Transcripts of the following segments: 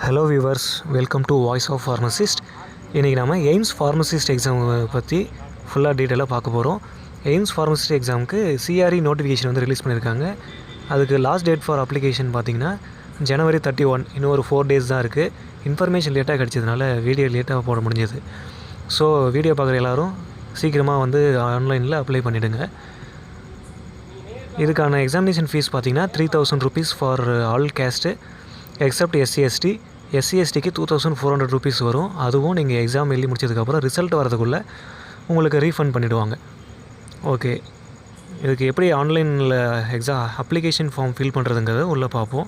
Hello viewers, welcome to voice of pharmacist. இன்றைக்கி நம்ம AIIMS pharmacist exam பற்றி ஃபுல்லாக டீட்டெயிலாக பார்க்க போகிறோம். எய்ம்ஸ் ஃபார்மசிஸ்ட் எக்ஸாமுக்கு சிஆர்இ நோட்டிஃபிகேஷன் வந்து ரிலீஸ் பண்ணியிருக்காங்க. அதுக்கு லாஸ்ட் டேட் ஃபார் அப்ளிகேஷன் பார்த்திங்கன்னா January 31. இன்னும் ஒரு 4 days தான் இருக்குது. இன்ஃபர்மேஷன் லேட்டாக கிடச்சதுனால வீடியோ லேட்டாக போட முடிஞ்சது. ஸோ வீடியோ பார்க்குற எல்லோரும் சீக்கிரமாக வந்து ஆன்லைனில் அப்ளை பண்ணிவிடுங்க. இதுக்கான எக்ஸாமினேஷன் ஃபீஸ் பார்த்திங்கன்னா 3000 rupees for all caste accept SC/ST. SC/STக்கு 2400 rupees வரும். அதுவும் நீங்கள் எக்ஸாம் எழுதி முடிச்சதுக்கப்புறம் ரிசல்ட் வரதுக்குள்ளே உங்களுக்கு ரீஃபண்ட் பண்ணிவிடுவாங்க. ஓகே, இதுக்கு எப்படி ஆன்லைனில் அப்ளிகேஷன் ஃபார்ம் ஃபில் பண்ணுறதுங்கிறத உள்ளே பார்ப்போம்.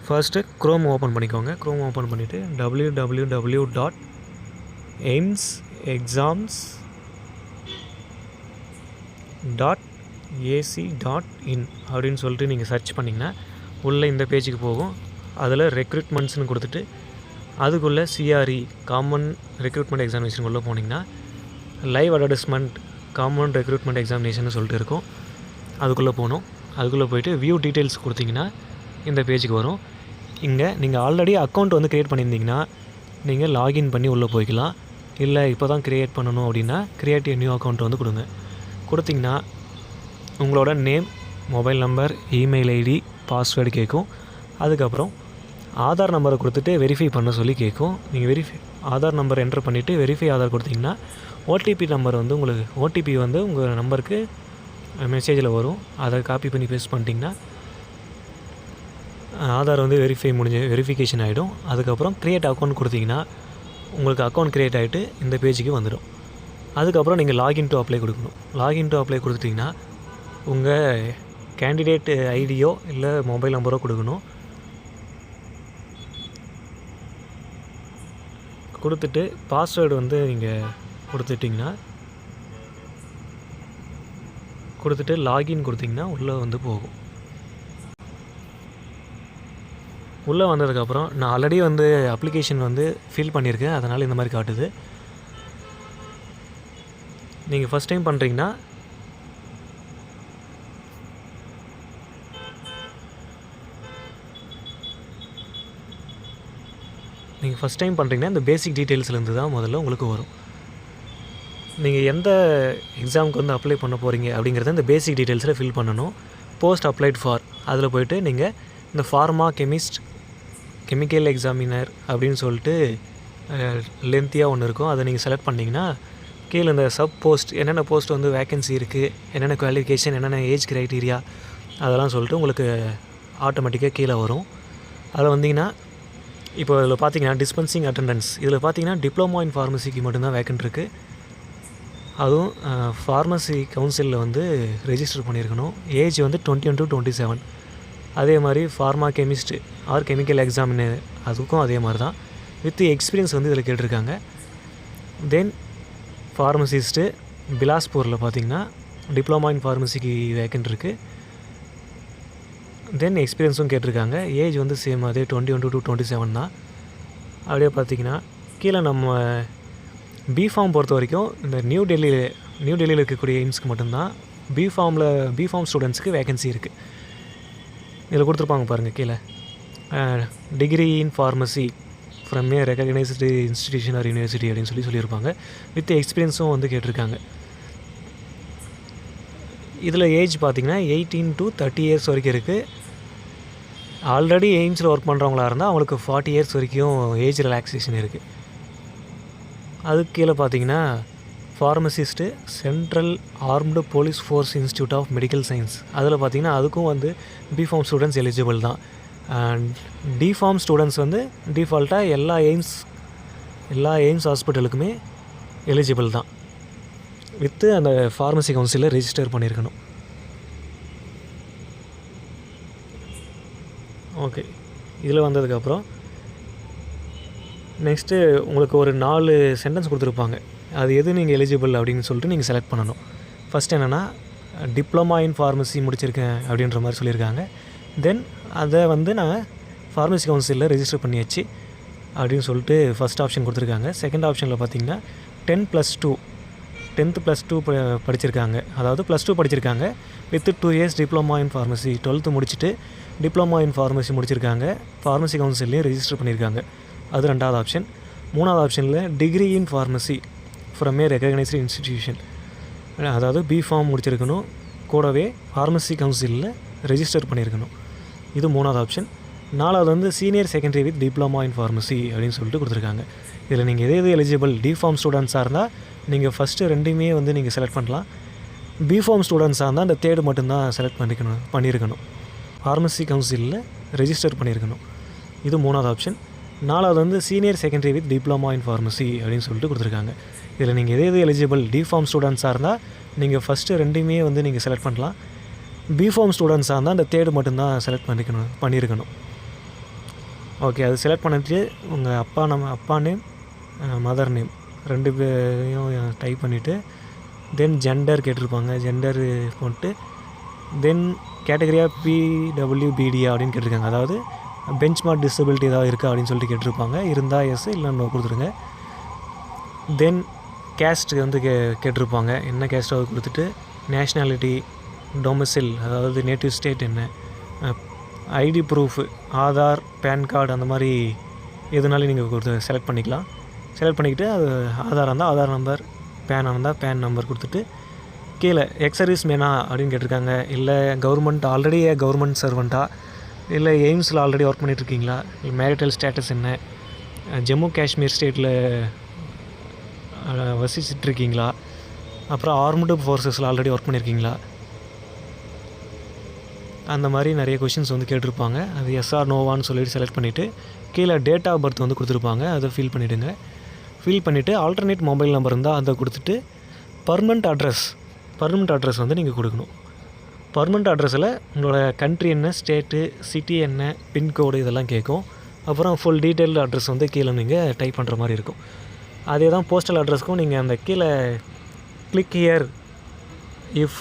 ஃபர்ஸ்ட்டு க்ரோம் ஓப்பன் பண்ணிக்கோங்க. க்ரோம் ஓப்பன் பண்ணிவிட்டு www.aimsexams.ac.in அப்படின்னு சொல்லிட்டு நீங்கள் சர்ச் பண்ணிங்கன்னா உள்ளே இந்த பேஜுக்கு போகும். அதில் ரெக்ரூட்மெண்ட்ஸ்னு கொடுத்துட்டு அதுக்குள்ளே சிஆர்இ காமன் ரெக்ரூட்மெண்ட் எக்ஸாமினேஷனுக்குள்ளே போனீங்கன்னா live advertisement common recruitment examination சொல்லிட்டு இருக்கும். அதுக்குள்ளே போகணும். அதுக்குள்ளே போய்ட்டு வியூ டீட்டெயில்ஸ் கொடுத்தீங்கன்னா இந்த பேஜுக்கு வரும். இங்கே நீங்கள் ஆல்ரெடி அக்கௌண்ட் வந்து க்ரியேட் பண்ணியிருந்தீங்கன்னா நீங்கள் லாகின் பண்ணி உள்ளே போய்க்கலாம். இல்லை இப்போ தான் க்ரியேட் பண்ணணும் அப்படின்னா க்ரியேட் நியூ அக்கௌண்ட் வந்து கொடுங்க. கொடுத்திங்கன்னா உங்களோட name, mobile number, email ID, password கேட்கும். அதுக்கப்புறம் ஆதார் நம்பரை கொடுத்துட்டு வெரிஃபை பண்ண சொல்லி கேட்கும். நீங்கள் ஆதார் நம்பர் என்டர் பண்ணிவிட்டு வெரிஃபை ஆதார் கொடுத்திங்கன்னா ஓடிபி நம்பர் வந்து உங்களுக்கு ஓடிபி வந்து உங்கள் நம்பருக்கு மெசேஜில் வரும். அதை காப்பி பண்ணி பேஸ்ட் பண்ணிட்டிங்கன்னா ஆதார் வந்து வெரிஃபிகேஷன் ஆகிடும். அதுக்கப்புறம் க்ரியேட் அக்கௌண்ட் கொடுத்திங்கன்னா உங்களுக்கு அக்கௌண்ட் க்ரியேட் ஆகிட்டு இந்த பேஜுக்கு வந்துடும். அதுக்கப்புறம் நீங்கள் லாகின் டு அப்ளை கொடுக்கணும். லாகின் டு அப்ளை கொடுத்துட்டிங்கன்னா உங்கள் கேண்டிடேட் ஐடியோ இல்லை மொபைல் நம்பரோ கொடுக்கணும். கொடுத்துட்டு பாஸ்வேர்டு வந்து நீங்கள் கொடுத்துட்டு லாகின் கொடுத்திங்கன்னா உள்ளே வந்து போகும். உள்ளே வந்ததுக்கப்புறம் நான் ஆல்ரெடி வந்து அப்ளிகேஷன் வந்து ஃபில் பண்ணியிருக்கேன், அதனால் இந்த மாதிரி காட்டுது. நீங்கள் ஃபஸ்ட் டைம் பண்ணுறீங்கன்னா இந்த பேசிக் டீட்டெயில்ஸ்லேருந்து தான் முதல்ல உங்களுக்கு வரும். நீங்கள் எந்த எக்ஸாமுக்கு வந்து அப்ளை பண்ண போகிறீங்க அப்படிங்கிறத இந்த பேசிக் டீட்டெயில்ஸில் ஃபில் பண்ணணும். போஸ்ட் அப்ளைட் ஃபார் அதில் போய்ட்டு நீங்கள் இந்த ஃபார்மா கெமிஸ்ட், கெமிக்கல் எக்ஸாமினர் அப்படின்னு சொல்லிட்டு லென்த்தியாக ஒன்று இருக்கும். அதை நீங்கள் செலக்ட் பண்ணிங்கன்னா கீழே இந்த சப் போஸ்ட் என்னென்ன போஸ்ட் வந்து வேக்கன்சி இருக்குது, என்னென்ன குவாலிஃபிகேஷன், என்னென்ன ஏஜ் க்ரைட்டீரியா அதெல்லாம் சொல்லிட்டு உங்களுக்கு ஆட்டோமேட்டிக்காக கீழே வரும். அதில் வந்தீங்கன்னா இப்போ இதில் பார்த்தீங்கன்னா டிஸ்பென்சிங் அட்டெண்டன்ஸ், இதில் பார்த்தீங்கன்னா டிப்ளமோ இன் ஃபார்மசிக்கு மட்டும்தான் வேக்கன்ட் இருக்குது. அதுவும் ஃபார்மசி கவுன்சிலில் வந்து ரெஜிஸ்டர் பண்ணியிருக்கணும். ஏஜ் வந்து 21 to 27. அதே மாதிரி pharma chemist R chemical examiner அதுக்கும் அதே மாதிரி தான். வித் எக்ஸ்பீரியன்ஸ் வந்து இதில் கேட்டிருக்காங்க. தென் ஃபார்மசிஸ்ட்டு பிலாஸ்பூரில் பார்த்திங்கன்னா டிப்ளமா இன் ஃபார்மசிக்கு வேக்கன்ட் இருக்குது. தென் எக்ஸ்பீரியன்ஸும் கேட்டிருக்காங்க. ஏஜ் வந்து சேம் அதே 21 to 27 தான். அப்படியே பார்த்திங்கன்னா கீழே நம்ம பிஃபார்ம் பொறுத்த வரைக்கும் இந்த நியூ டெல்லியில் இருக்கக்கூடிய எய்ம்ஸ்க்கு மட்டும்தான் பிஃபார்ம் ஸ்டூடெண்ட்ஸுக்கு வேக்கன்சி இருக்குது. இதில் கொடுத்துருப்பாங்க பாருங்கள் கீழே, degree in pharmacy from A recognised institution R university அப்படின்னு சொல்லியிருப்பாங்க. வித் எக்ஸ்பீரியன்ஸும் வந்து கேட்டிருக்காங்க. இதில் ஏஜ் பார்த்திங்கன்னா 18 to 30 years வரைக்கும் இருக்குது. ஆல்ரெடி எய்ம்ஸில் ஒர்க் பண்ணுறவங்களா இருந்தால் அவங்களுக்கு 40 years வரைக்கும் ஏஜ் ரிலாக்ஸேஷன் இருக்குது. அதுக்கு கீழே பார்த்திங்கன்னா pharmacist central armed police force institute of medical science, அதில் பார்த்திங்கன்னா அதுக்கும் வந்து பிஃபார்ம் ஸ்டூடெண்ட்ஸ் எலிஜிபிள் தான். டிஃபார்ம் ஸ்டூடெண்ட்ஸ் வந்து டிஃபால்ட்டாக எல்லா எய்ம்ஸ் ஹாஸ்பிட்டலுக்குமே எலிஜிபிள் தான். வித்து அந்த ஃபார்மசி கவுன்சிலில் ரெஜிஸ்டர் பண்ணியிருக்கணும். ஓகே, இதில் வந்ததுக்கப்புறம் நெக்ஸ்ட்டு உங்களுக்கு ஒரு 4 சென்டென்ஸ் கொடுத்துருப்பாங்க. அது எது நீங்கள் எலிஜிபிள் அப்படின்னு சொல்லிட்டு நீங்கள் செலக்ட் பண்ணணும். ஃபஸ்ட் என்னென்னா டிப்ளமா இன் ஃபார்மசி முடிச்சிருக்கேன் அப்படின்ற மாதிரி சொல்லியிருக்காங்க. தென் அதை வந்து நான் ஃபார்மசி கவுன்சிலில் ரெஜிஸ்டர் பண்ணியாச்சு அப்படின்னு சொல்லிட்டு ஃபஸ்ட் ஆப்ஷன் கொடுத்துருக்காங்க. செகண்ட் ஆப்ஷனில் பார்த்திங்கன்னா 10+2 10th +2 படிச்சிருக்காங்க, அதாவது +2 படிச்சிருக்காங்க with 2 years diploma in pharmacy. 12th முடிச்சுட்டு டிப்ளமா இன் ஃபார்மசி முடிச்சிருக்காங்க, ஃபார்மசி கவுன்சில்லையும் ரெஜிஸ்டர் பண்ணியிருக்காங்க. அது 2வது ஆப்ஷன். 3வது ஆப்ஷனில் degree in pharmacy from A recognised institution, அதாவது பிஃபார்ம் முடிச்சிருக்கணும், கூடவே ஃபார்மசி கவுன்சிலில் ரெஜிஸ்டர் பண்ணியிருக்கணும். இது 3வது ஆப்ஷன். 4வது வந்து senior secondary with diploma in pharmacy அப்படின்னு சொல்லிட்டு கொடுத்துருக்காங்க. இதில் நீங்கள் எது எலிஜிபிள், டிஃபார்ம் ஸ்டூடெண்ட்ஸாக இருந்தால் நீங்கள் ஃபஸ்ட்டு 2மே வந்து நீங்கள் செலக்ட் பண்ணலாம். பிஃபார்ம் ஸ்டூடெண்ட்ஸாக இருந்தால் அந்த 3rd மட்டும்தான் செலக்ட் பண்ணியிருக்கணும். ஃபார்மசி கவுன்சிலில் ரெஜிஸ்டர் பண்ணியிருக்கணும். இது 3வது ஆப்ஷன். 4வது வந்து senior secondary with diploma in pharmacy அப்படின்னு சொல்லிட்டு கொடுத்துருக்காங்க. இதில் நீங்கள் எது எலிஜிபிள், டிஃபார்ம் ஸ்டூடெண்ட்ஸாக இருந்தால் நீங்கள் ஃபஸ்ட்டு 2மே வந்து நீங்கள் செலக்ட் பண்ணலாம். பிஃபார்ம் ஸ்டூடெண்ட்ஸாக இருந்தால் அந்த 3rd மட்டும்தான் செலக்ட் பண்ணியிருக்கணும். ஓகே, அது செலக்ட் பண்ணிட்டு உங்கள் அப்பா நேம், மதர் நேம் 2 பேரையும் டைப் பண்ணிவிட்டு தென் ஜெண்டர் கேட்டிருப்பாங்க, ஜெண்டர் போட்டு தென் கேட்டகரியாக பிடபிள்யூபிடியா அப்படின்னு கேட்டிருக்காங்க, அதாவது பெஞ்ச்மார்க் டிசபிலிட்டி ஏதாவது இருக்கா அப்படின்னு சொல்லிட்டு கேட்டிருப்பாங்க. இருந்தால் எஸ், இல்லை நோ கொடுத்துருங்க. தென் கேஸ்ட்டு வந்து கேட்டிருப்பாங்க, என்ன கேஸ்ட்டோ அது கொடுத்துட்டு நேஷ்னாலிட்டி, டொமிசில் அதாவது நேட்டிவ் ஸ்டேட் என்ன, ID proof, Aadhaar, PAN card அந்த மாதிரி எதுனாலும் நீங்கள் செலக்ட் பண்ணிக்கலாம். செலக்ட் பண்ணிக்கிட்டு அது ஆதார் இருந்தால் ஆதார் நம்பர், பேன் இருந்தால் பேன் நம்பர் கொடுத்துட்டு கீழே எக்ஸ் சர்வீஸ் மேனா அப்படின்னு கேட்டிருக்காங்க. இல்லை ஆல்ரெடி கவர்மெண்ட் சர்வெண்ட்டா, இல்லை எய்ம்ஸில் ஆல்ரெடி ஒர்க் பண்ணிகிட்ருக்கீங்களா, இல்லை மேரிட்டல் ஸ்டேட்டஸ் என்ன, ஜம்மு காஷ்மீர் ஸ்டேட்டில் வசிச்சிட்ருக்கீங்களா, அப்புறம் ஆர்ம்டு ஃபோர்ஸஸில் ஆல்ரெடி ஒர்க் பண்ணியிருக்கீங்களா, அந்த மாதிரி நிறைய கொஷின்ஸ் வந்து கேட்டிருப்பாங்க. அது எஸ்ஆர் நோவான்னு சொல்லிட்டு செலக்ட் பண்ணிவிட்டு கீழே டேட் ஆஃப் பர்த் வந்து கொடுத்துருப்பாங்க, அதை ஃபில் பண்ணிவிடுங்க. ஃபில் பண்ணிவிட்டு ஆல்டர்னேட் மொபைல் நம்பர் இருந்தால் அதை கொடுத்துட்டு பர்மனெண்ட் அட்ரஸ் வந்து நீங்கள் கொடுக்கணும். பர்மனெண்ட் அட்ரஸில் உங்களோட கண்ட்ரி என்ன, ஸ்டேட்டு, சிட்டி என்ன, பின்கோடு இதெல்லாம் கேட்கும். அப்புறம் ஃபுல் டீட்டெயில்டு அட்ரஸ் வந்து கீழே நீங்கள் டைப் பண்ணுற மாதிரி இருக்கும். அதே தான் போஸ்டல் அட்ரஸ்க்கும் நீங்கள் அந்த கீழே click here if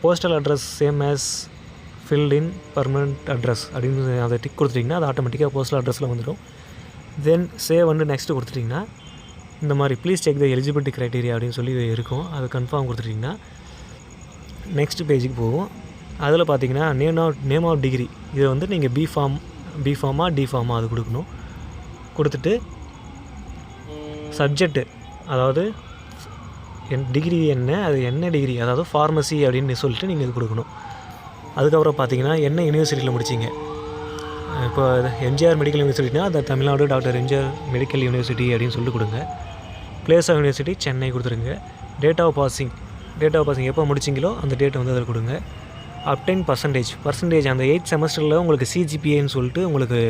postal address same as field in permanent address அப்படின்னு அதை டிக் கொடுத்துட்டிங்கன்னா அது ஆட்டோமேட்டிக்காக போஸ்டல் அட்ரஸில் வந்துடும். தென் சேவ் வந்து நெக்ஸ்ட்டு கொடுத்துட்டிங்கன்னா இந்த மாதிரி please check the eligibility criteria அப்படின்னு சொல்லி இருக்கும், அது கன்ஃபார்ம் கொடுத்துட்டிங்கன்னா நெக்ஸ்ட் பேஜுக்கு போகும். அதில் பார்த்தீங்கன்னா நேம் ஆஃப் டிகிரி, இதை வந்து நீங்கள் பிஃபார்மா டிஃபார்மா அது கொடுக்கணும். கொடுத்துட்டு சப்ஜெக்ட்டு, அதாவது டிகிரி என்ன, அது என்ன டிகிரி, அதாவது ஃபார்மசி அப்படின்னு சொல்லிட்டு நீங்கள் இது கொடுக்கணும். அதுக்கப்புறம் பார்த்தீங்கன்னா என்ன யூனிவர்சிட்டியில் முடிச்சிங்க. இப்போ எம்ஜிஆர் மெடிக்கல் யூனிவர்சிட்டினா அது Tamil Nadu doctor MGR medical university அப்படின்னு சொல்லிட்டு கொடுங்க. பிளேஸ் ஆஃப் யூனிவர்சிட்டி சென்னை கொடுத்துருங்க. டேட் ஆஃப் பாசிங் எப்போ முடிச்சிங்களோ அந்த டேட்டை வந்து அதில் கொடுங்க. அப்டைன் பர்சன்டேஜ் அந்த 8th செமஸ்டரில் உங்களுக்கு சிஜிபிஏன்னு சொல்லிட்டு உங்களுக்கு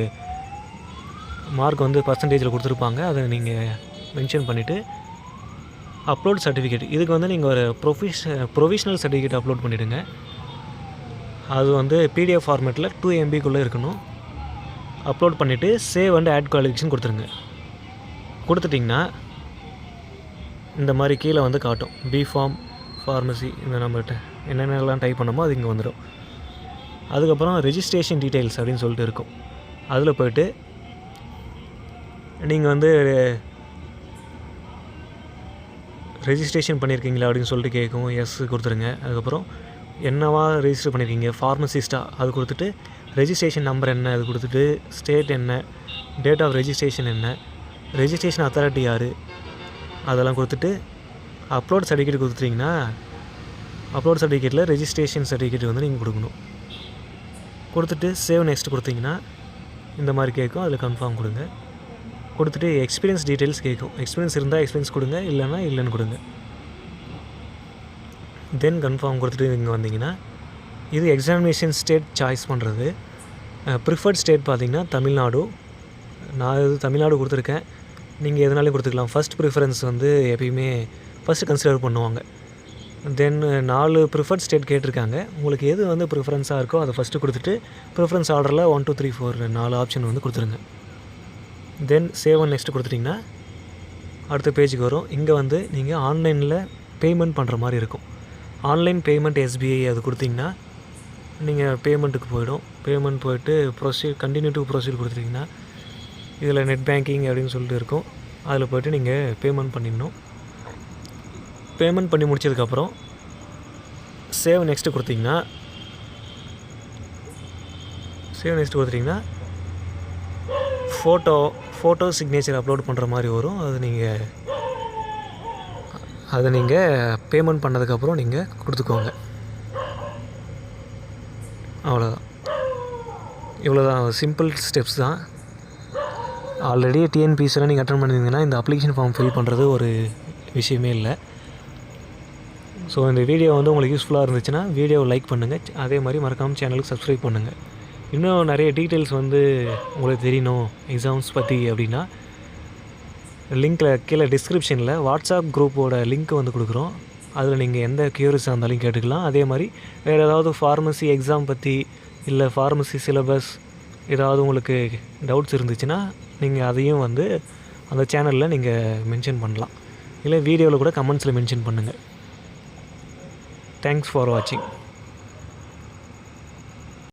மார்க் வந்து பர்சன்டேஜில் கொடுத்துருப்பாங்க, அதை நீங்கள் மென்ஷன் பண்ணிவிட்டு அப்லோட் சர்டிஃபிகேட், இதுக்கு வந்து நீங்கள் ஒரு ப்ரொவிஷ்னல் சர்டிஃபிகேட் அப்லோட் பண்ணிவிடுங்க. அது வந்து பிடிஎஃப் ஃபார்மேட்டில் 2 MBக்குள்ளே இருக்கணும். அப்லோட் பண்ணிவிட்டு சேவ் அண்ட் ஆட் குவாலிஃபிகேஷன் கொடுத்துருங்க. கொடுத்துட்டிங்கன்னா இந்த மாதிரி கீழே வந்து காட்டும் பிஃபார்ம், ஃபார்மசி, இந்த நம்மகிட்ட என்னென்னலாம் டைப் பண்ணமோ அது இங்கே வந்துடும். அதுக்கப்புறம் ரெஜிஸ்ட்ரேஷன் டீட்டெயில்ஸ் அப்படின்னு சொல்லிட்டு இருக்கும், அதில் போய்ட்டு நீங்கள் வந்து ரெஜிஸ்ட்ரேஷன் பண்ணியிருக்கீங்களா அப்படின்னு சொல்லிட்டு கேட்கும், எஸ் கொடுத்துருங்க. அதுக்கப்புறம் என்னவா ரெஜிஸ்டர் பண்ணியிருக்கீங்க, ஃபார்மசிஸ்ட்டா அது கொடுத்துட்டு ரெஜிஸ்ட்ரேஷன் நம்பர் என்ன அது கொடுத்துட்டு ஸ்டேட் என்ன, டேட் ஆஃப் ரெஜிஸ்ட்ரேஷன் என்ன, ரெஜிஸ்ட்ரேஷன் அத்தாரிட்டி யார் அதெல்லாம் கொடுத்துட்டு அப்லோட் சர்டிஃபிகேட் கொடுத்துட்டிங்கன்னா அப்லோட் சர்டிஃபிகேட்டில் ரெஜிஸ்ட்ரேஷன் சர்டிஃபிகேட் வந்து நீங்கள் கொடுக்கணும். கொடுத்துட்டு சேவ் நெக்ஸ்ட் கொடுத்தீங்கன்னா இந்த மாதிரி கேட்கும், அதில் கன்ஃபார்ம் கொடுங்க. கொடுத்துட்டு எக்ஸ்பீரியன்ஸ் டீட்டெயில்ஸ் கேட்கும், எக்ஸ்பீரியன்ஸ் இருந்தால் எக்ஸ்பீரியன்ஸ் கொடுங்க, இல்லைன்னா இல்லைன்னு கொடுங்க. தென் கன்ஃபார்ம் கொடுத்துட்டு இங்கே வந்தீங்கன்னா இது எக்ஸாமினேஷன் ஸ்டேட் சாய்ஸ் பண்ணுறது. ப்ரிஃபர்ட் ஸ்டேட் பார்த்திங்கன்னா தமிழ்நாடு, நான் இது தமிழ்நாடு கொடுத்துருக்கேன், நீங்கள் எதனாலே கொடுத்துக்கலாம். ஃபஸ்ட் ப்ரிஃபரன்ஸ் வந்து எப்பயுமே ஃபஸ்ட்டு கன்சிடர் பண்ணுவாங்க. தென் 4 ப்ரிஃபர்ட் ஸ்டேட் கேட்டிருக்காங்க, உங்களுக்கு எது வந்து ப்ரிஃபரன்ஸாக இருக்கோ அதை ஃபஸ்ட்டு கொடுத்துட்டு ப்ரிஃபரன்ஸ் ஆர்டரில் 1 2 3 4 4 ஆப்ஷன் வந்து கொடுத்துருங்க. தென் சேவ் அண்ட் நெக்ஸ்ட் கொடுத்துட்டிங்கன்னா அடுத்த பேஜுக்கு வரும். இங்கே வந்து நீங்கள் ஆன்லைனில் பேமெண்ட் பண்ணுற மாதிரி இருக்கும். ஆன்லைன் பேமெண்ட் எஸ்பிஐ அது கொடுத்திங்கன்னா நீங்கள் பேமெண்ட்டுக்கு பேமெண்ட் போய்ட்டு கண்டினியூ டு ப்ரொசீட் கொடுத்துட்டிங்கன்னா இதில் நெட் பேங்கிங் அப்படின்னு சொல்லிட்டு இருக்கும், அதில் போய்ட்டு நீங்கள் பேமெண்ட் பண்ணிடணும். பேமெண்ட் பண்ணிவிட்டு அடுத்த பேஜுக்கு வரும். இங்கே வந்து நீங்கள் ஆன்லைனில் பேமெண்ட் பண்ணுற மாதிரி இருக்கும். ஆன்லைன் பேமெண்ட் எஸ்பிஐ அது கொடுத்திங்கன்னா நீங்கள் பேமெண்ட்டுக்கு போய்டும் பேமெண்ட் போய்ட்டு கண்டினியூ டு ப்ரொசீட் கொடுத்துட்டிங்கன்னா இதில் நெட் பேங்கிங் அப்படின்னு சொல்லிட்டு இருக்கும், அதில் போய்ட்டு நீங்கள் பேமெண்ட் பண்ணிடணும். பேமெண்ட் பண்ணி முடிச்சதுக்கப்புறம் சேவ் நெக்ஸ்ட்டு கொடுத்தீங்கன்னா ஃபோட்டோ சிக்னேச்சர் அப்லோட் பண்ணுற மாதிரி வரும். அதை நீங்கள் பேமெண்ட் பண்ணதுக்கப்புறம் நீங்கள் கொடுத்துக்கோங்க. அவ்வளோதான். இவ்வளோதான், சிம்பிள் ஸ்டெப்ஸ் தான். ஆல்ரெடி டிஎன்பிஎஸ்சியில் நீங்கள் அட்டன் பண்ணியிருந்தீங்கன்னா இந்த அப்ளிகேஷன் ஃபார்ம் ஃபில் பண்ணுறது ஒரு விஷயமே இல்லை. ஸோ இந்த வீடியோ வந்து உங்களுக்கு யூஸ்ஃபுல்லாக இருந்துச்சுன்னா வீடியோவை லைக் பண்ணுங்கள். அதே மாதிரி மறக்காமல் சேனலுக்கு சப்ஸ்கிரைப் பண்ணுங்கள். இன்னும் நிறைய டீட்டெயில்ஸ் வந்து உங்களுக்கு தெரியணும் எக்ஸாம்ஸ் பற்றி அப்படின்னா லிங்க்கில் கீழே டிஸ்கிரிப்ஷனில் வாட்ஸ்அப் குரூப்போட லிங்க் வந்து கொடுக்குறோம். அதில் நீங்கள் எந்த க்யூரிஸாக இருந்தாலும் கேட்டுக்கலாம். அதே மாதிரி வேறு ஏதாவது ஃபார்மசி எக்ஸாம் பற்றி இல்லை ஃபார்மசி சிலபஸ் ஏதாவது உங்களுக்கு டவுட்ஸ் இருந்துச்சுன்னா நீங்கள் அதையும் வந்து அந்த சேனலில் நீங்கள் மென்ஷன் பண்ணலாம். இல்லை வீடியோவில் கூட கமெண்ட்ஸில் மென்ஷன் பண்ணுங்கள். தேங்க்ஸ் ஃபார் வாட்சிங்.